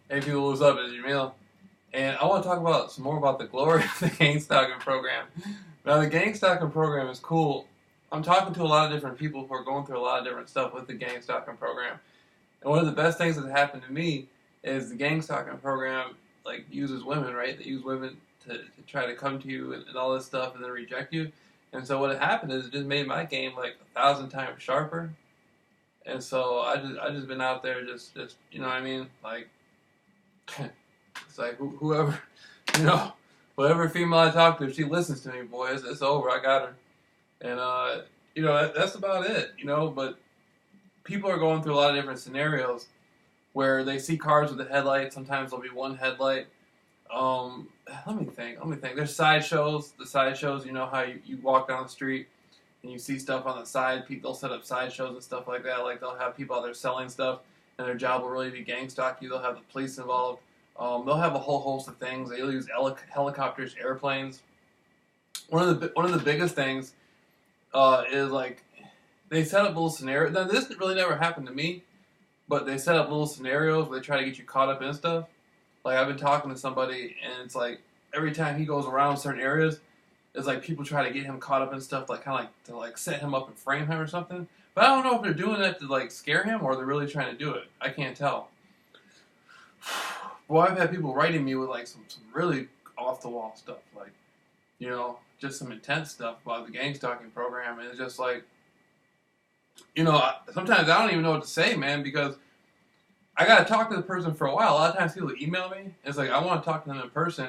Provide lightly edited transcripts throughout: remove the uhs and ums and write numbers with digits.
Hey people, what's up? It's Jameel. And I want to talk about some more about the glory of the gang stalking program. Now, the gang stalking program is cool. I'm talking to a lot of different people who are going through a lot of different stuff with the gang stalking program. And one of the best things that happened to me is the gang stalking program uses women, right? They use women to try to come to you and all this stuff and then reject you. And so what happened is it just made my game like 1,000 times sharper. And so I just been out there just you know what I mean? Like it's like whoever, you know, whatever female I talk to, if she listens to me, boy, it's over. I got her, and that's about it, you know. But people are going through a lot of different scenarios where they see cars with a headlight. Sometimes there'll be one headlight. Let me think. There's sideshows. The sideshows, you know how you walk down the street and you see stuff on the side. People set up sideshows and stuff like that. Like they'll have people out there selling stuff, and their job will really be gang stalk you. They'll have the police involved. They'll have a whole host of things. They'll use helicopters, airplanes. One of the biggest things is like they set up little scenarios. Now this really never happened to me, but they set up little scenarios where they try to get you caught up in stuff. Like I've been talking to somebody, and it's like every time he goes around certain areas, it's like people try to get him caught up in stuff, like kind of like to like set him up and frame him or something. But I don't know if they're doing that to like scare him or they're really trying to do it. I can't tell. Well, I've had people writing me with like some really off the wall stuff, like, you know, just some intense stuff about the gang stalking program, and it's just like, you know, sometimes I don't even know what to say, man, because I gotta talk to the person for a while. A lot of times people email me, and it's like I want to talk to them in person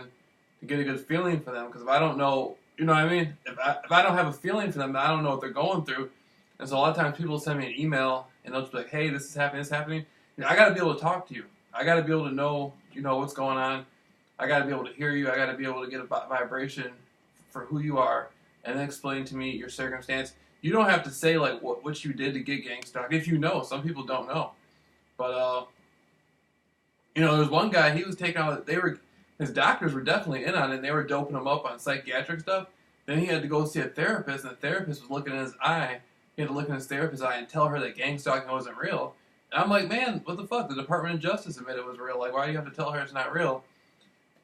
to get a good feeling for them, because if I don't know, you know what I mean? If I don't have a feeling for them, then I don't know what they're going through, and so a lot of times people send me an email, and they'll just be like, hey, this is happening, this is happening. You know, I gotta be able to talk to you. I got to be able to know, you know, what's going on. I got to be able to hear you. I got to be able to get a vibration for who you are and then explain to me your circumstance. You don't have to say, like, what you did to get gang stalked. If you know. Some people don't know. But, you know, there was one guy, he was taking out, his doctors were definitely in on it, and they were doping him up on psychiatric stuff. Then he had to go see a therapist, and the therapist was looking in his eye. He had to look in his therapist's eye and tell her that gang stalking wasn't real. And I'm like, man, what the fuck? The Department of Justice admitted it was real. Like, why do you have to tell her it's not real?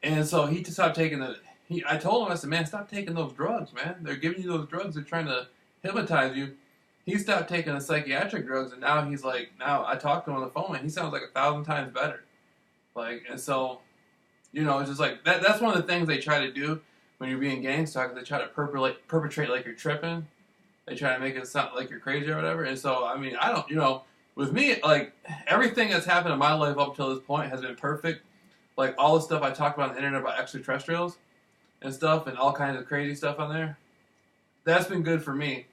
And so he just stopped taking I told him, I said, man, stop taking those drugs, man. They're giving you those drugs. They're trying to hypnotize you. He stopped taking the psychiatric drugs, and now he's like, now I talked to him on the phone, and he sounds like 1,000 times better. Like, and so, you know, it's just like, that's one of the things they try to do when you're being gang stalked. They try to perpetrate like you're tripping. They try to make it sound like you're crazy or whatever. And so, I mean, I don't, you know, with me, like, everything that's happened in my life up till this point has been perfect. Like, all the stuff I talked about on the internet about extraterrestrials and stuff and all kinds of crazy stuff on there, that's been good for me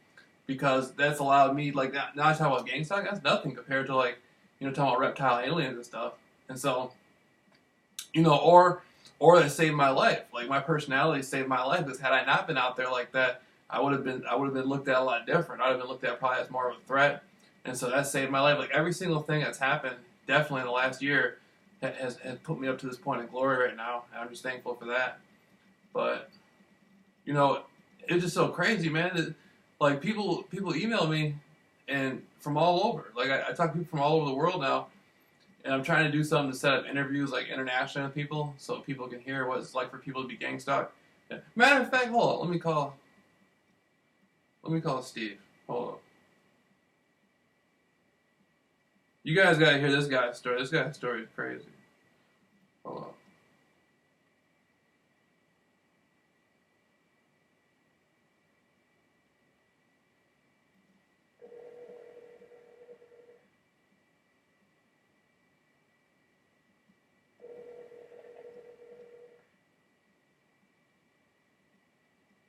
because that's allowed me, like, now I talk about gang stalking, that's nothing compared to, like, you know, talking about reptile aliens and stuff. And so, you know, or that saved my life. Like, my personality saved my life because had I not been out there like that, I would have been looked at a lot different. I would have been looked at probably as more of a threat. And so that saved my life. Like, every single thing that's happened, definitely in the last year, has put me up to this point of glory right now. And I'm just thankful for that. But, you know, it's just so crazy, man. Like, people email me and from all over. Like, I talk to people from all over the world now. And I'm trying to do something to set up interviews, like, internationally with people so people can hear what it's like for people to be gang stalked. Yeah. Matter of fact, hold on. Let me call Steve. Hold on. You guys gotta hear this guy's story. This guy's story is crazy. Hold on.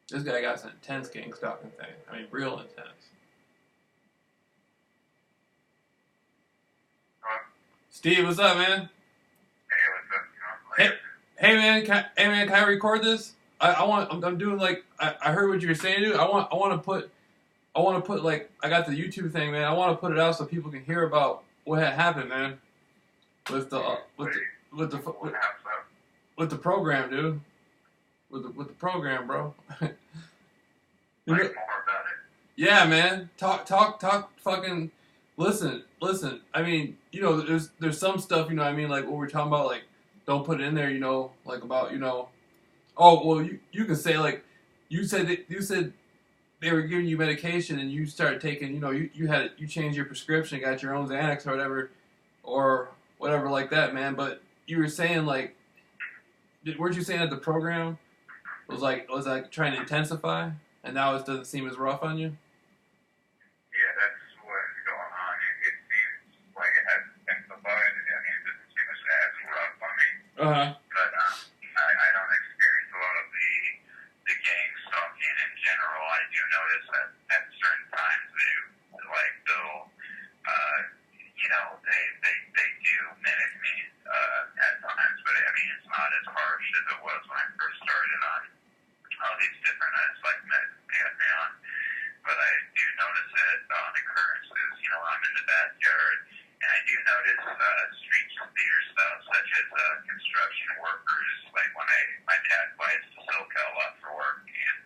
This guy got some intense gang stalking thing. I mean, real intense. Steve, what's up, man? Hey, hey, man, can I record this? I'm doing like, I heard what you were saying, dude. I want to put like, I got the YouTube thing, man. I want to put it out so people can hear about what had happened, man. With the program, dude. With the program, bro. You know, yeah, man. Talk fucking listen. I mean, you know, there's some stuff, you know, what I mean, like what we're talking about, like don't put it in there, you know, like about, you know, oh well, you can say like you said they were giving you medication and you started taking, you know, you changed your prescription, got your own Xanax or whatever like that, man. But you were saying like, weren't you saying that the program was like trying to intensify, and now it doesn't seem as rough on you? Yeah, that's what's going on. It seems like it has intensified. I mean, it doesn't seem as rough on me. Uh-huh. But I don't experience a lot of the gang stalking in general. I do notice that at certain times they'll you know, they do mimic me at times, but I mean it's not as harsh as it was when I first started on all these different like meds they had me on. But I do notice it on occurrences, you know, I'm in the backyard, and I do notice street theater stuff such as construction workers, like when my dad flies to SoCal a lot for work, and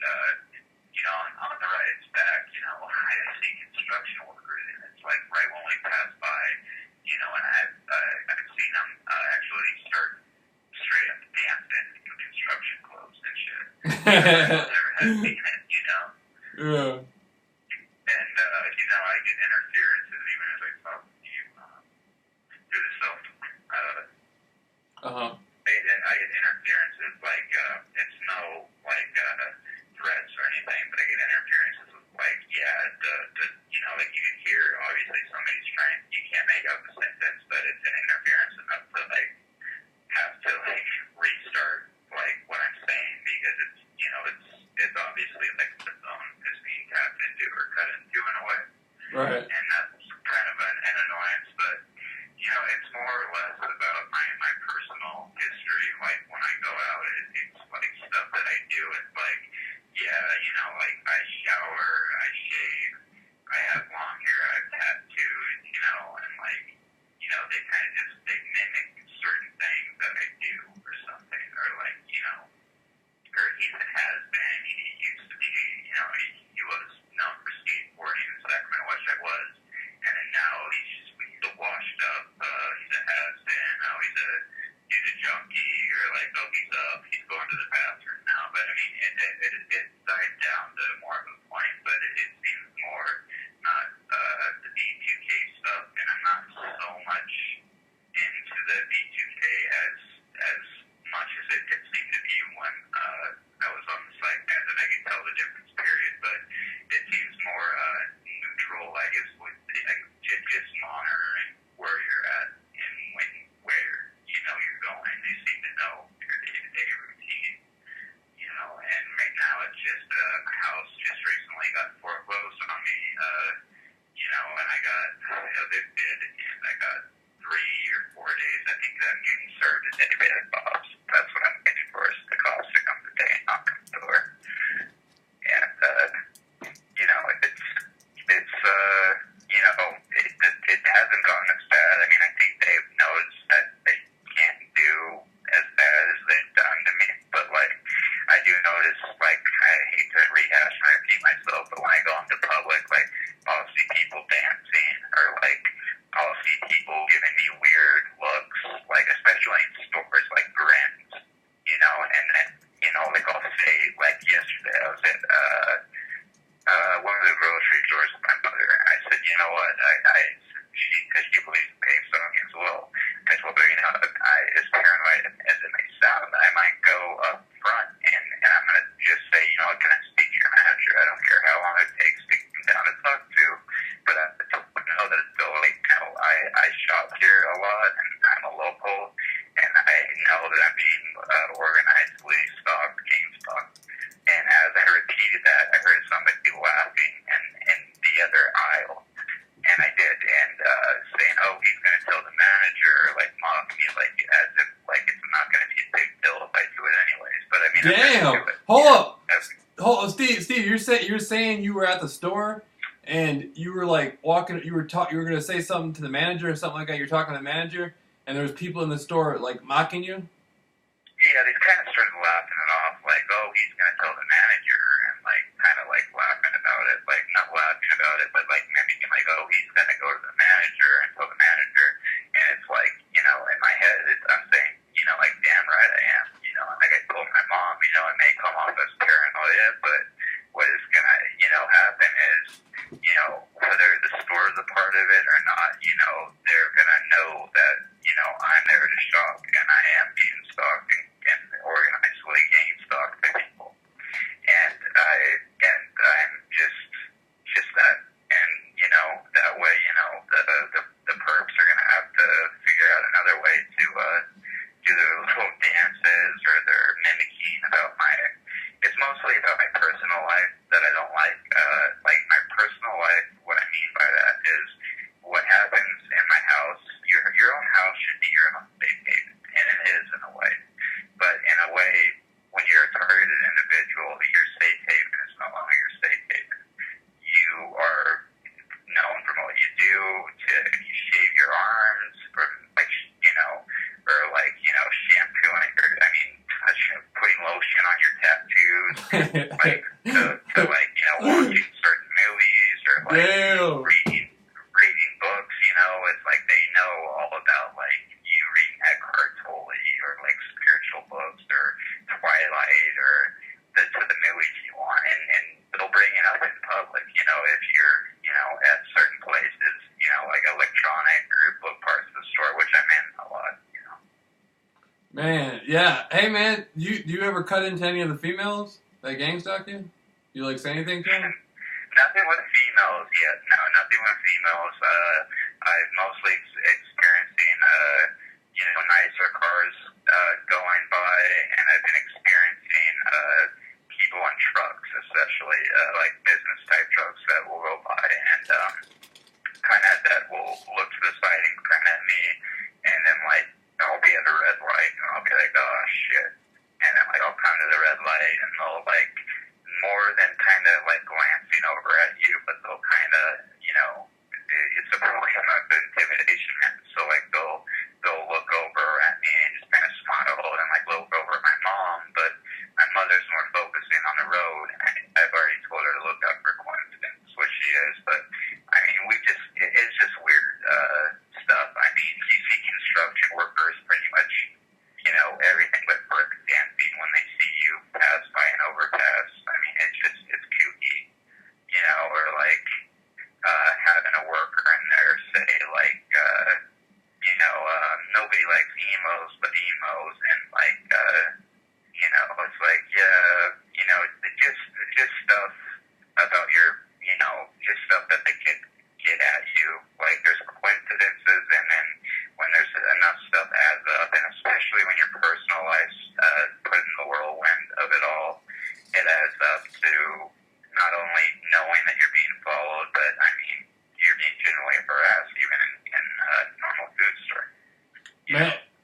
you know, on the right back, you know, I see construction workers, and it's like right when we pass by, you know, and I've seen them actually start straight up dancing in construction clothes and shit. I've never had seen it, you know. Yeah. And you know, I get interferences even as I talk to you through the cell phone. I get interferences like it's no like threats or anything, but I get interferences with like the you know, like you can hear obviously somebody's trying, you can't make out the sentence, but it's an interference enough to like have to like restart like what I'm saying, because it's, you know, it's obviously like the phone is being tapped into or cut into in a way. Right. And that's kind of an annoyance, but you know, it's more or less about my personal history. Like when I go out, it's like stuff that I do. It's like, yeah, you know, like I shower, I shave, I have long hair, I have tattoos, you know, and like, you know, they kind of just, they mimic certain things that I do or something, or like, you know, or Ethan has been, he used to be, you know, he was known for skateboarding in Sacramento, which I was, and then now he's washed up, he's a has-been, now he's a junkie, or like, oh, he's up, he's going to the bathroom now, but I mean, it died down to more of a point, but it seems more not the B2K stuff, and I'm not so much into the B2K as much as it could seem to be when I was on the site, and then I could tell the difference, period, but it seems more neutral, I guess, with just monitoring where you're at and where you know you're going. They seem to know your day-to-day routine, you know, and right now it's just a house just recently got foreclosed on me, you know, and I got evicted, and I got 3 or 4 days, I think, that I'm getting served as independent cops. That's what I'm waiting for, is the cops to come today and knock on the door. And, you know, it's you know, it hasn't gotten as bad. I mean, I think they've noticed that they can't do as bad as they've done to me, but like, I do notice, like, I hate to rehash and repeat myself, but when I go into public, like, I'll see people dancing, or like, I'll see people giving me weird looks, like, especially in stores, like grins, you know, and then, you know, like, I'll say, like, yesterday I was at one of the grocery stores with my mother, and I said, you know what, because she believes in paying something as well, I told her, you know, as paranoid as it may sound, I might go up front and I'm going to just say, you know, can I speak to your manager? I don't care how long it takes to get him down to talk to, but I know that it's like, you know, I shop here a lot, and I'm a local, and I know that I'm being organizedly stalked, game stalked. And as I repeated that, I heard somebody laughing in the other aisle. And I did, and saying, oh, he's going to tell the manager, like, mock me, like, as if, like, it's not going to be a big deal if I do it anyways. But, I mean, damn! Hold up! Steve, you're saying you were at the store, and you were, like, walking, you were going to say something to the manager or something like that, you're talking to the manager, and there was people in the store, like, mocking you? Yeah, they kind of started laughing it off, like, oh, he's going to tell the manager, and, like, kind of, like, laughing about it. like not laughing about it, but like mimicking, like, oh, he's gonna go to the manager and tell the manager, and it's like, you know, in my head, I'm saying, you know, like, damn right I am, you know, and like I told my mom, you know, it may come off as paranoia, but what is gonna, you know, happen is, you know, whether the store is a part of it or not, you know, they're gonna know that, you know, I'm there to shop, and I am being stalked and organizedly getting stalked by people. And I'm just that, and you know, that way, you know, the perps are gonna have to figure out another way to do their little dances or their mimicking about my. It's mostly about my personal life that I don't like. Like my personal life, what I mean by that is what happens in my house. Your own house should be your own safe haven, and it is in a way. But in a way, when you're a targeted individual, your safe haven is no longer your safe haven. You are known from what you do to if you shave your arms, from like, you know, or like, you know, shampooing, or I mean, putting lotion on your tattoos, like to like, you know, watching certain movies or like reading books. You know, it's like they know all about like you reading Eckhart Tolle or like spiritual books or Twilight or to the movies you want, and they'll bring it up in public. You know, if you're, you know, at certain places, you know, like electronic or book parts of the store, which I'm in a lot. You know. Man, yeah. Hey, man, do you ever cut into any of the females that gang stalk you? You like say anything to them? Nothing with females yet. No, nothing with females. I've mostly experiencing, you know, nicer cars going by, and I've been experiencing people on trucks, especially like business type trucks that will go by and kind of that will look to the side and grin at me, and then like I'll be at a red light and I'll be like, oh shit, and then like I'll come to the red light and they'll like more than kind of like glancing over at you, but they'll kind of, you know, it's a program of intimidation, man. So like they'll look over at me and just kind of smile and like look over at my mom, but my mother's more focusing on the road, and I've already told her to look out for coincidence, which she is, but I mean, it's just weird stuff. I mean, you see construction workers pretty much, you know, everything but brick dancing when they see you pass by an overpass. I mean, it's kooky, you know, or like having a worker in there say like, you know, nobody likes emos but emos, and like, you know, it's like, yeah, you know, just stuff about your, you know, just stuff that they get at you. Like there's coincidences, and then when there's enough stuff adds up, and especially when your personal life's put in the whirlwind of it all, it adds up to not only knowing that you're being followed, but I mean, you're being genuinely harassed even in a normal food store.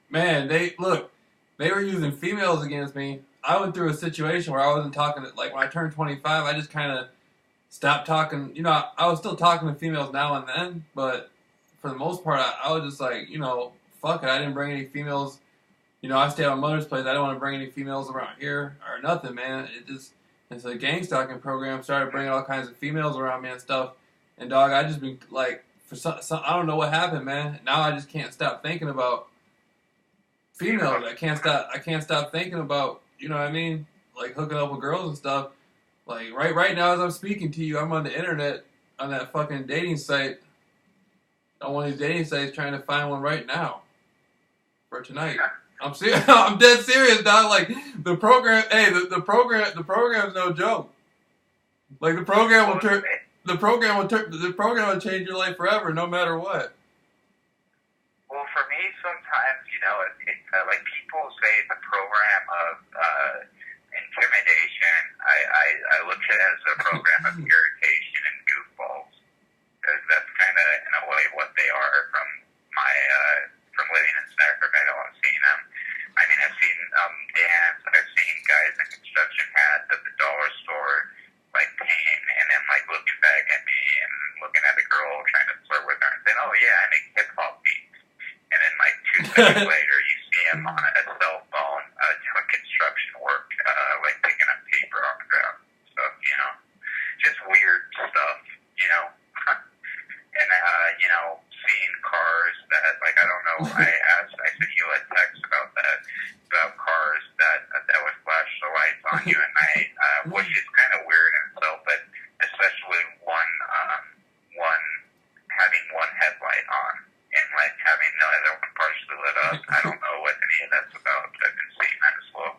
Man, they were using females against me. I went through a situation where I wasn't talking to, like when I turned 25, I just kind of stopped talking. You know, I was still talking to females now and then, but for the most part, I was just like, you know, fuck it. I didn't bring any females. You know, I stay at my mother's place. I didn't want to bring any females around here or nothing, man. It's a gang stalking program. Started bringing all kinds of females around me and stuff. And dog, I just been like, for some I don't know what happened, man. Now I just can't stop thinking about females. I can't stop thinking about, you know what I mean? Like hooking up with girls and stuff. Like right now as I'm speaking to you, I'm on the internet on that fucking dating site. On one of these dating sites trying to find one right now. For tonight. I'm serious. I'm dead serious, dog. Like the program, hey, the program's no joke. Like the program will change your life forever, no matter what. Well, for me, sometimes, you know, like people say it's a program of intimidation. I look at it as a program of irritation and goofballs, because that's kind of in a way what they are from my from living in Sacramento and seeing them. I mean, I've seen dance. I've seen guys in construction hats at the dollar store, like paying, and then like looking back at me and looking at the girl trying to flirt with her and saying, "Oh yeah, I make hip hop beats." And then like 2 seconds later, you see him on a cell phone doing construction work, like picking up paper on the ground, stuff. You know, just weird stuff. lit up. I don't know what any of that's about. I've been seeing that as well.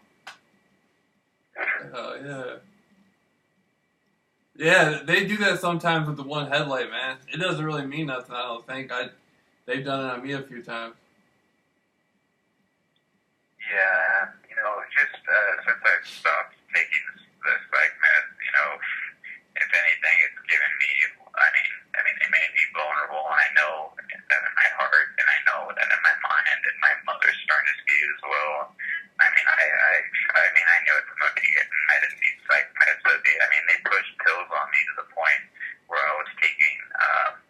Oh, yeah. Yeah, they do that sometimes with the one headlight, man. It doesn't really mean nothing, I don't think. They've done it on me a few times. Yeah, just since I've stopped taking the segment, if anything, it's given me. It made me vulnerable, and I know that in my heart, and I know that in my mind, and my mother's starting to see it as well. I knew it from the beginning. I didn't need psych meds. They pushed pills on me to the point where I was taking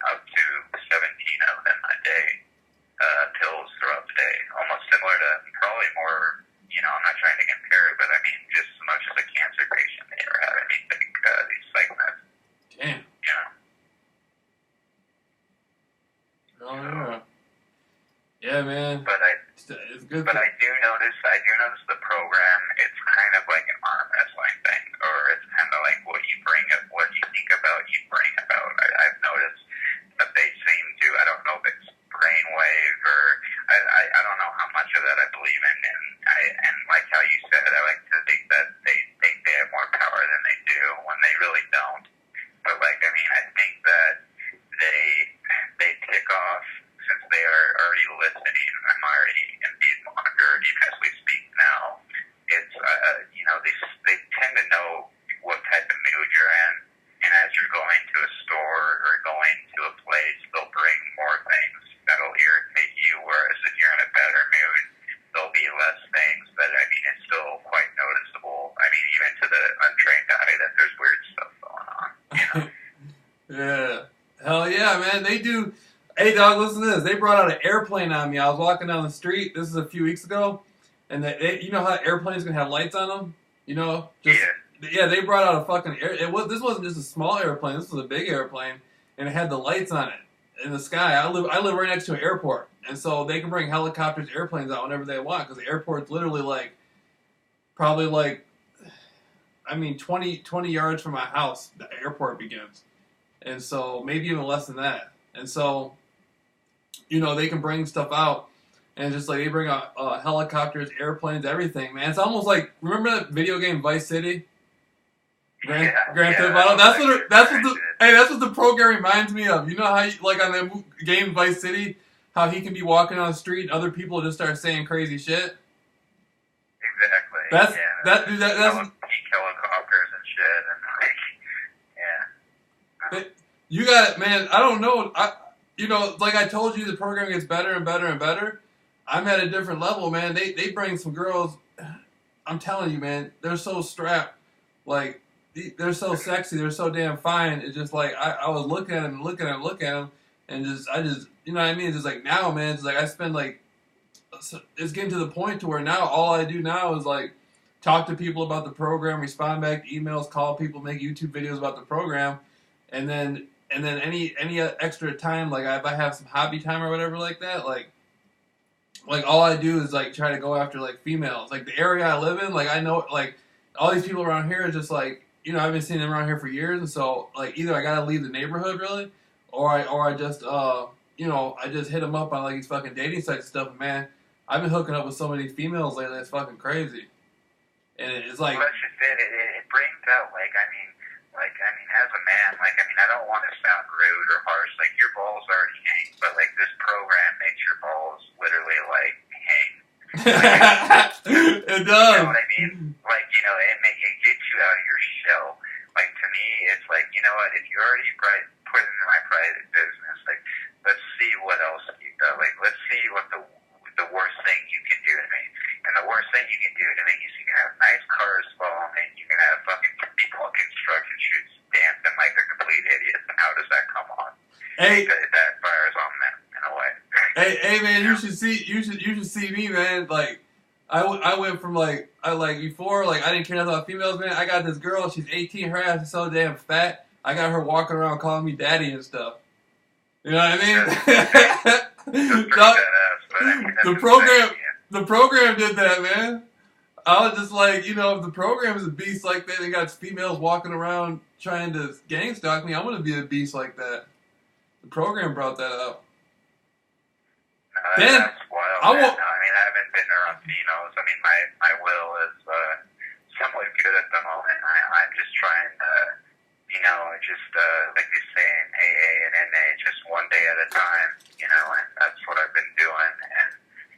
up to 17 of them a day, pills throughout the day, almost similar to probably more. I'm not trying to compare it, but just as much as a cancer patient they were having me take these psych meds. Damn. Oh, yeah. Yeah, man. But it's good. But I do notice the program. It's kind of like an arm wrestling thing, or it's kind of like what you think about, you bring about. I've noticed that they seem to. I don't know if it's brainwave or I don't know how much of that I believe in, and like how you said, I like to think that they think they have more power than they do when they really don't. But I think that they tick off since they are already listening. I'm already indeed monitored, even as we speak now. It's they tend to know what type of mood you're in, and as you're going to a store or going to a place, they'll bring more things that'll irritate you. Whereas if you're in a better mood, there'll be less things. But it's still quite noticeable. Even to the untrained eye, that there's weird stuff going on. Yeah. Hell yeah, man. They do. Hey, dog, listen to this. They brought out an airplane on me. I was walking down the street. This is a few weeks ago. And you know how airplanes can have lights on them? Yeah, they brought out a fucking this wasn't just a small airplane. This was a big airplane. And it had the lights on it in the sky. I live right next to an airport. And so they can bring helicopters, airplanes out whenever they want. Because the airport's literally probably 20 yards from my house, the airport begins. And so maybe even less than that. And so, they can bring stuff out. And just they bring out helicopters, airplanes, everything, man. It's almost like, remember that video game Vice City? Grand Theft Auto? That's what the program reminds me of. You know how, on the game Vice City, how he can be walking on the street and other people just start saying crazy shit? Exactly. That's peak helicopters and shit, and you got it, man. I don't know. Like I told you, the program gets better and better and better. I'm at a different level, man. They bring some girls. I'm telling you, man. They're so strapped. They're so sexy. They're so damn fine. It's just I was looking at them, and I just, you know what I mean? It's just now, man. It's I spend it's getting to the point to where now all I do now is talk to people about the program, respond back to emails, call people, make YouTube videos about the program, and then any extra time, if I have some hobby time or whatever like that, all I do is try to go after females. The area I live in, I know all these people around here is just I've been seeing them around here for years, and so either I gotta leave the neighborhood really, or I just I just hit them up on these fucking dating sites and stuff. And man, I've been hooking up with so many females lately. It's fucking crazy, and it's well, that's just it. It brings out as a man, I don't want to sound rude or harsh. Your balls already hang, but this program makes your balls literally hang. It does. You know what I mean? It gets you out of your shell. To me, it's you know what? If you already put into my private business, let's see what else you got. Let's see what the worst thing you can do to me. And the worst thing you can do to me is you can have nice cars follow me. You can have fucking people in construction shoots dancing like they're complete idiots. And how does that come on? Hey, that fires on them in a way. Hey, man, you should see me, man. I went from before, I didn't care nothing about females, man. I got this girl, she's 18, her ass is so damn fat. I got her walking around calling me daddy and stuff. You know what I mean? The program did that, man. I was just if the program is a beast like that and got females walking around trying to gang stalk me, I'm gonna be a beast like that. The program brought that up. No, Then that's wild, I man. will. I mean, I haven't been around Finos. I mean, my will is somewhat good at the moment. I'm just trying to, just like they say in AA and NA, just one day at a time, and that's what I've been doing, and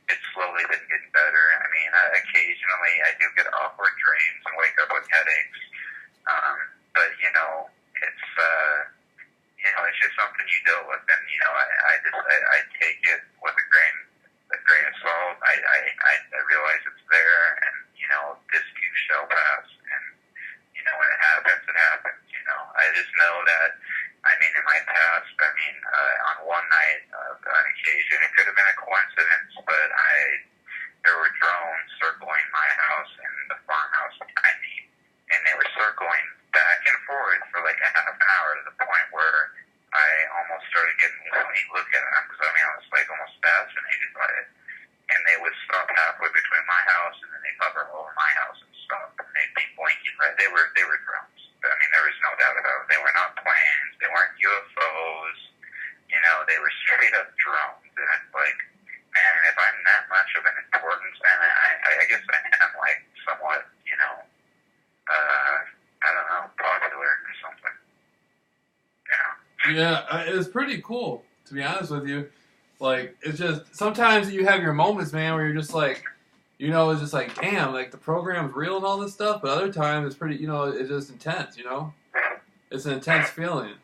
it's slowly been getting better. I mean, occasionally I do get awkward dreams and wake up with headaches, but, it's just something you deal with, and, I take it with a grain of salt. I realize it's there, and, this too shall pass, and, when it happens, it happens, I just know that, I mean, in my past, on one night, on occasion, it could have been a coincidence, but there were drones circling my house and the farmhouse behind me, and they were circling back and forth for like a half an hour to the point where I almost started getting really looking at them, because I was like almost fascinated by it. And they would stop halfway between my house, and then they'd hover over my house and stop, and they'd be blinking. Right, they were drones. I mean, there was no doubt about it. They were not planes. They weren't UFOs. They were straight up drones. And it's like, man, if I'm that much of an importance, and I guess I am like somewhat, I don't know, popular or something. Yeah, it's pretty cool, to be honest with you. Like, it's just, sometimes you have your moments, man, where you're just like, it's just like, damn, like, the program's real and all this stuff, but other times it's pretty, it's just intense, It's an intense feeling.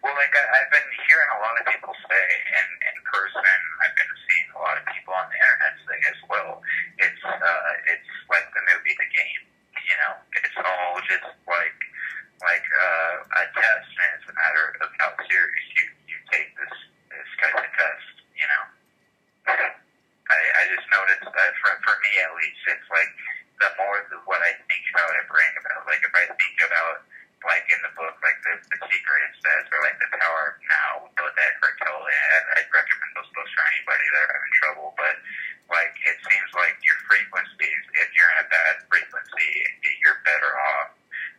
Well, like, I've been hearing a lot of people say, and in person, I've been seeing a lot of people on the internet say as well, it's like the movie The Game, It's all just like a test, and it's a matter of how serious you take this type of test, I just noticed that for me at least, it's like the more what I think about it, bring about, like if I think about, like in the book, like the Secret, it says, or like The Power of Now, with Eckhart Tolle, I'd recommend those books for anybody that are having trouble, but like it seems like your frequencies, if you're in a bad frequency, you're better off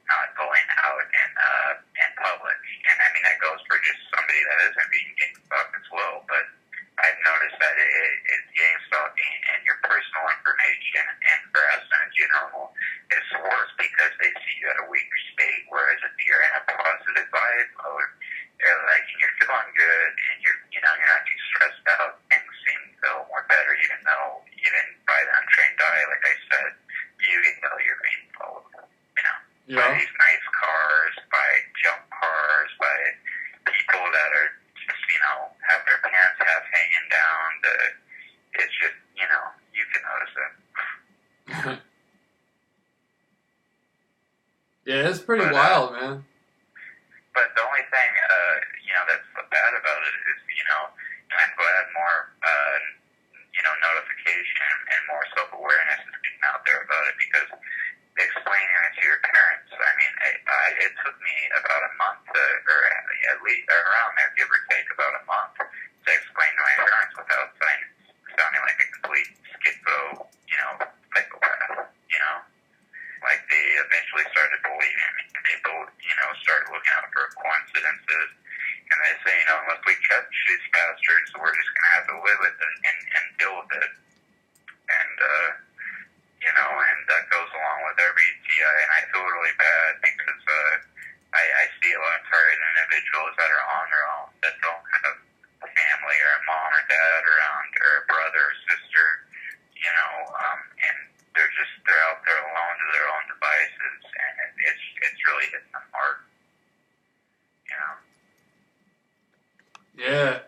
not going out in public. And I mean, that goes for just somebody that isn't being game stalked as well. But I've noticed that it's game stalking and your personal information and harassment in general is worse because they see you at a weaker state. Whereas if you're in a positive vibe mode, and you're feeling good and you're not too stressed out, things seem to feel more better. Even though, even by the untrained eye, like I said, you can know you're being followed. Yeah. By these nice cars, by jump cars, by people that are just, have their pants half hanging down. It's just, you can notice it. Yeah, it's pretty wild, man. But the only thing, that's bad about it is, I'm glad more, notification and more self-awareness is getting out there about it, because explaining it to your parents, I mean, it took me about a month or at least around there, give or take about a month, to explain to my parents without sounding like a complete schizo, psychopath, Like, they eventually started believing me. They both, started looking out for coincidences, and they say, unless we catch these bastards, we're just going to have to live with it and deal with it. And, and that goes along with every TI, and I feel really bad because I see a lot of targeted individuals that are on their own, that don't have a family or a mom or dad around, or a brother or sister, and they're out there alone to their own devices, and it's really hitting them hard, Yeah,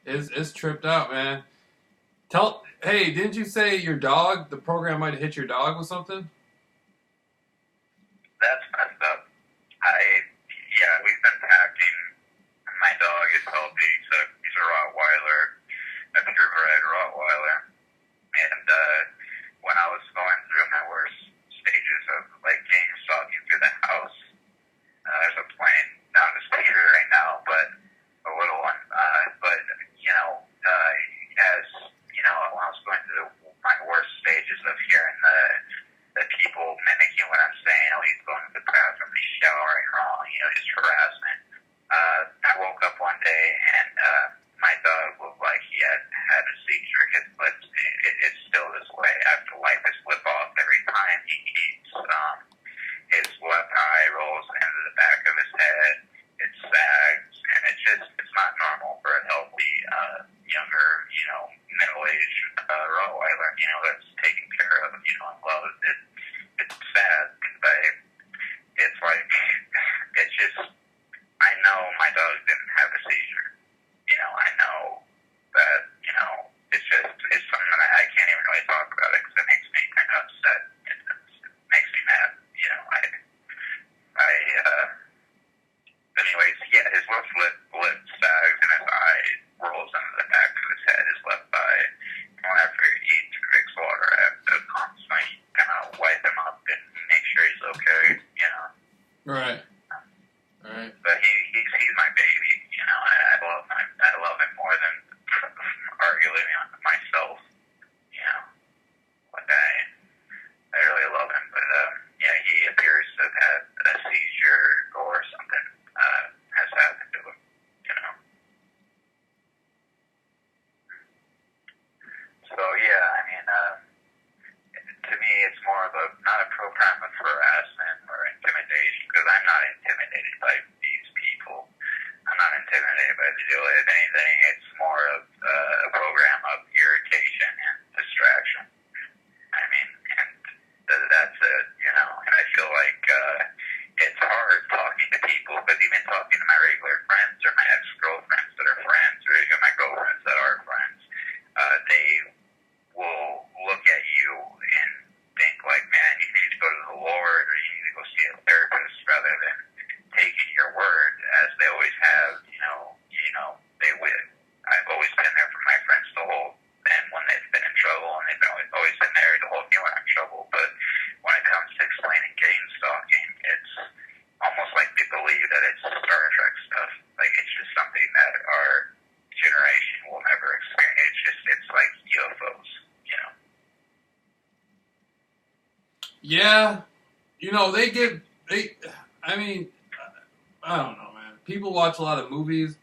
it's tripped out, man. Hey, didn't you say the program might have hit your dog with something? That's messed up. We've been packing. My dog is healthy. He's a Rottweiler, a purebred Rottweiler. And when I was going through my worst stages of like game stalking through the house, there's a plane down the street right now, but a little one. As when I was going through my worst stages of hearing the people mimicking what I'm saying, he's going to the bathroom, he's showering wrong. Rottweiler, that's taken care of, and loved. It's sad, but it's like, it's just, I know my dog didn't have a seizure. I know that, it's something that I can't even really talk about it because it makes me kind of upset. It makes me mad. Anyways, yeah, his lip sags and his eye rolls into the back of his head, his left eye. Whenever he eats or drinks water, I have to constantly kind of wipe him up and make sure he's okay, Right. Right. But he's my baby, I love him more than arguably myself, Like I really love him, but yeah, he appears to have had a seizure or something has happened to him, So yeah, I mean, to me, it's more of not a program of harassment or intimidation, because I'm not intimidated by these people. I'm not intimidated by the deal. If anything, it's more of a program of irritation and distraction. I mean, and that's it, and I feel like it's hard talking to people, because even talking to my regular friends or my ex-girlfriends that are friends, or even my girlfriends that are friends, they will look at you and think like, man, you need to go to the Lord, or you need to go see a therapist, rather than taking your word, as they always have, they would. I've always been there for my friends to hold them when they've been in trouble, and they've always been there to hold me when I'm in trouble. But when it comes to explaining game stalking, it's almost like they believe that it's Star Trek stuff. Like, it's just something that our generation will never experience. It's like UFOs, Yeah. I don't know, man. People watch a lot of movies,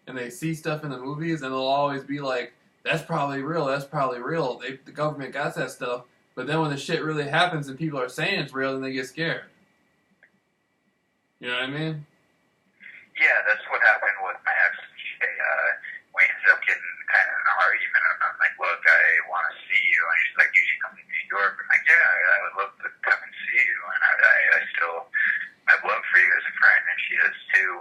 and they see stuff in the movies, and they'll always be like, that's probably real, that's probably real. The government got that stuff. But then when the shit really happens and people are saying it's real, then they get scared. You know what I mean? Yeah, that's what happened with my ex. We ended up getting kind of in an argument, and I'm like, look, I want to see you. And she's like, you should come to New York. I'm like, yeah, I would love to come and see you. And I'd love for you as a friend, and she does too.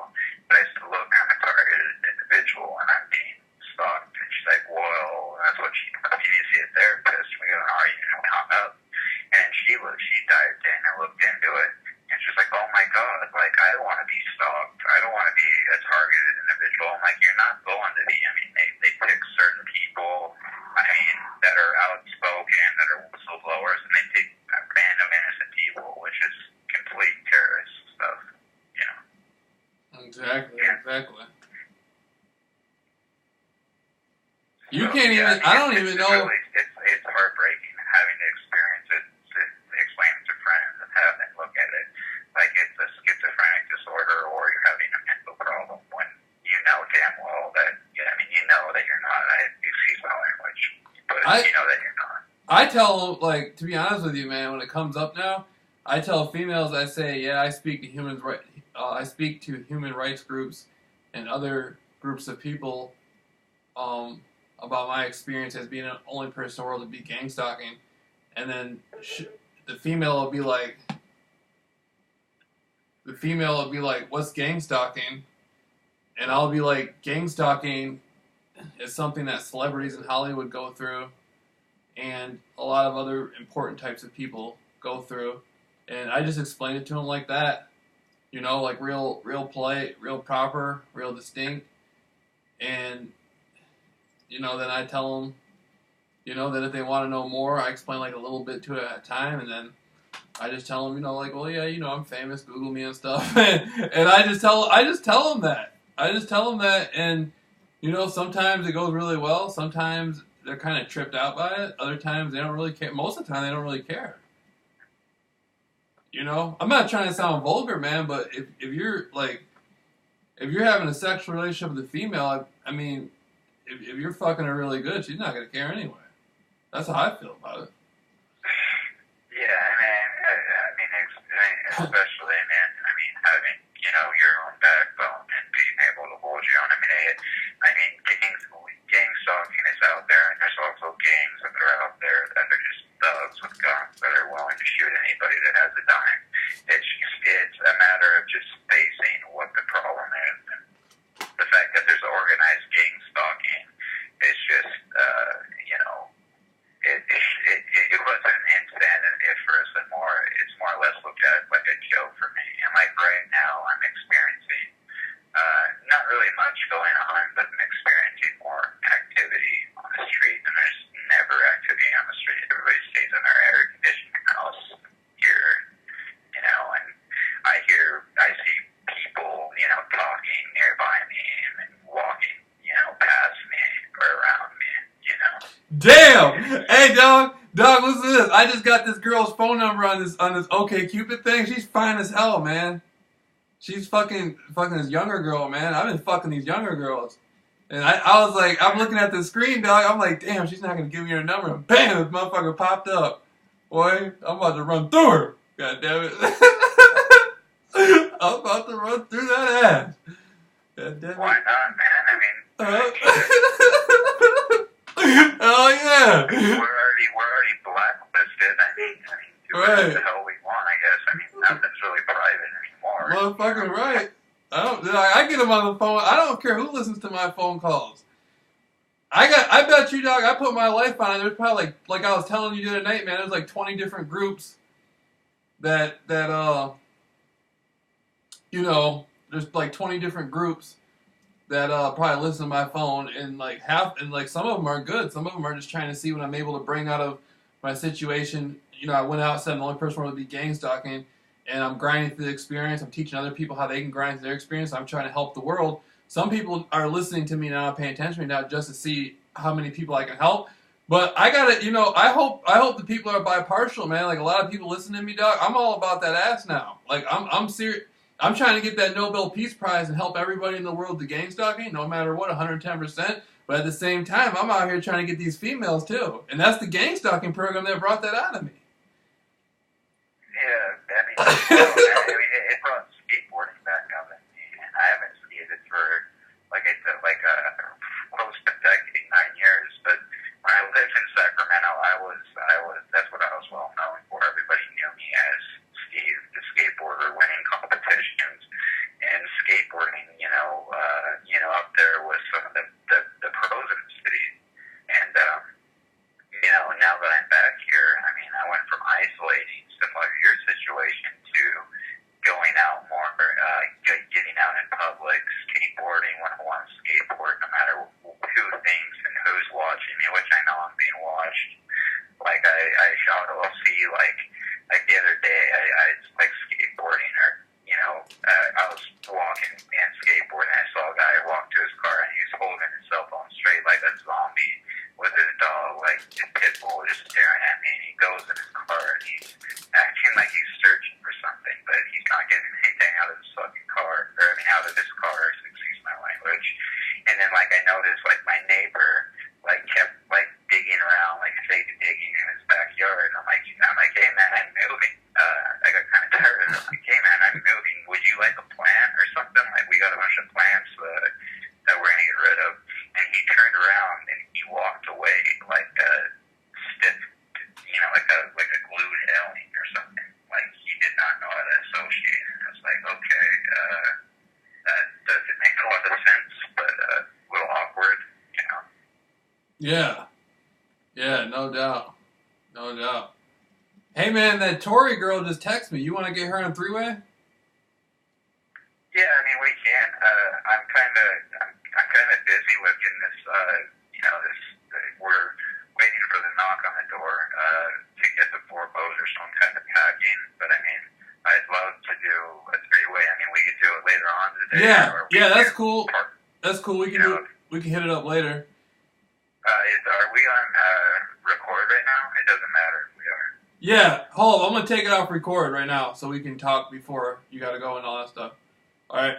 But I still look, I'm a targeted individual, and I'm being stalked. And she's like, well, that's what she, you need to see a therapist. We got an argument, and we hung up. And she dived in and looked into it. And she's like, oh my God, like, I don't want to be stalked. I don't want to be a targeted individual. I'm like, you're not going to be. I mean, they pick certain people, that are outspoken, that are whistleblowers, and they take random innocent people, which is complete terrorist stuff, Exactly, yeah. Exactly. You can't even, I don't even know. Really, it's heartbreaking having to experience it, to explain it to friends and have them look at it like it's a schizophrenic disorder, or you're having a mental problem, when you know damn well that, you know that you're not. Excuse my language, but you know that you're not. I tell, like, to be honest with you, man, when it comes up now, I tell females, I say, yeah, I speak to human rights groups and other groups of people about my experience as being the only person in the world to be gang stalking, and then the female will be like, what's gang stalking? And I'll be like, gang stalking is something that celebrities in Hollywood go through, and a lot of other important types of people go through. And I just explain it to them like that, like real polite, real proper, real distinct. And, then I tell them, that if they want to know more, I explain like a little bit to it at a time. And then I just tell them, like, well, yeah, I'm famous, Google me and stuff. And I just tell them that. And, sometimes it goes really well. Sometimes they're kind of tripped out by it. Other times they don't really care. Most of the time they don't really care. I'm not trying to sound vulgar, man, but if you're having a sexual relationship with a female, if you're fucking her really good, she's not gonna care anyway. That's how I feel about it. Yeah, especially, man. Having your own backbone and being able to hold your own. Gang stalking is out there, and there's also gangs that are Hey, dog, listen to this. I just got this girl's phone number on this OkCupid thing. She's fine as hell, man. She's fucking this younger girl, man. I've been fucking these younger girls. And I was like, I'm looking at the screen, dog. I'm like, damn, she's not going to give me her number. And bam, this motherfucker popped up. Boy, I'm about to run through her. God damn it. I'm about to run through that ass. God damn it. Why not, man? I mean, oh, yeah. We're already blacklisted. I mean, do whatever the hell we want, I guess. I mean, nothing's really private anymore. Motherfucking right. I get them on the phone. I don't care who listens to my phone calls. I bet you, dog, I put my life on it. There's probably like I was telling you the other night, man, there's like 20 different groups that you know, there's like 20 different groups that probably listen to my phone, and like some of them are good. Some of them are just trying to see what I'm able to bring out of my situation. You know, I went out and said I'm the only person who wanted to be gang stalking, and I'm grinding through the experience. I'm teaching other people how they can grind through their experience. I'm trying to help the world. Some people are listening to me now, paying attention to me now, just to see how many people I can help. But I gotta, you know, I hope the people are bipartial, man. Like a lot of people listen to me, dog. I'm all about that ass now. Like I'm serious. I'm trying to get that Nobel Peace Prize and help everybody in the world to gang stalking, no matter what, 110%. But at the same time, I'm out here trying to get these females too, and that's the gang stalking program that brought that out of me. Yeah, I mean, it brought skateboarding back up, and I haven't skated for, like I said, close to a decade, 9 years. But when I lived in Sacramento, that's what I was well known for. Everybody knew me as Steve, the skateboarder, winning competitions and skateboarding. Up there with some of the pros in the city. And now that I'm back here, I mean, I went from isolating, similar to your situation, to going out more, getting out in public, skateboarding when I want to skateboard, no matter who thinks and who's watching me, which I know I'm being watched. Like I shot OLC, like the other day, I like skateboarding, or I was walking and skateboarding, and I saw a guy walk to his car and he was holding his cell phone straight like a zombie with his dog, like his pit bull, just staring at me. And he goes in his car and he's acting like he's searching for something, but he's not getting anything out of his fucking car, out of his car, excuse my language. And then I noticed my neighbor kept digging around, fake digging in his backyard. And I'm like, hey man, I'm moving. I got kind of tired of it. I'm like, hey man, I'm moving. Would you like a plant or something? We got a bunch of plants that we're gonna get rid of. And he turned around and he walked away like a stiff, like a glued alien or something. Like he did not know how to associate. And I was like, okay, that doesn't make a lot of sense, but a little awkward, Yeah. Yeah, no doubt. No doubt. Hey man, that Tori girl just texted me. You want to get her on three-way? Yeah, I mean we can. I'm kind of busy with getting this. We're waiting for the knock on the door to get the 4 bows, so I'm kind of packing. But I mean, I'd love to do a three-way. I mean, we could do it later on today. Yeah, that's cool. That's cool. We can we can hit it up later. Are we on record right now? It doesn't matter if we are. Yeah, hold on. I'm going to take it off record right now so we can talk before you got to go and all that stuff. All right.